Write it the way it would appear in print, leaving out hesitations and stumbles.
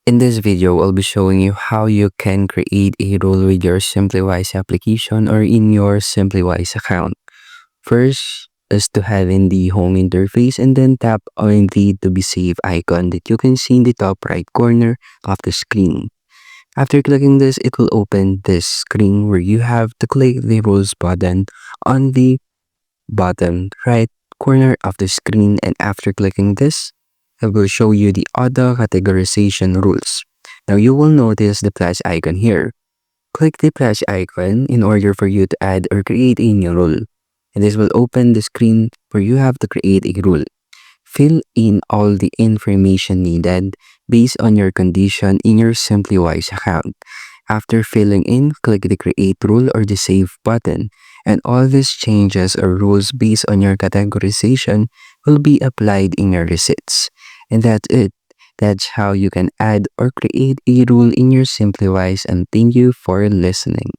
In this video, I'll be showing you how you can create a rule with your SimplyWise application or in your SimplyWise account. First is to head in the home interface and then tap on the to be saved icon that you can see in the top right corner of the screen. After clicking this, it will open this screen where you have to click the rules button on the bottom right corner of the screen, and after clicking this, it will show you the auto categorization rules. Now you will notice the plus icon here. Click the plus icon in order for you to add or create a new rule. And this will open the screen where you have to create a rule. Fill in all the information needed based on your condition in your SimplyWise account. After filling in, click the Create Rule or the Save button, and all these changes or rules based on your categorization will be applied in your receipts. And that's it. That's how you can add or create a rule in your SimplyWise, and thank you for listening.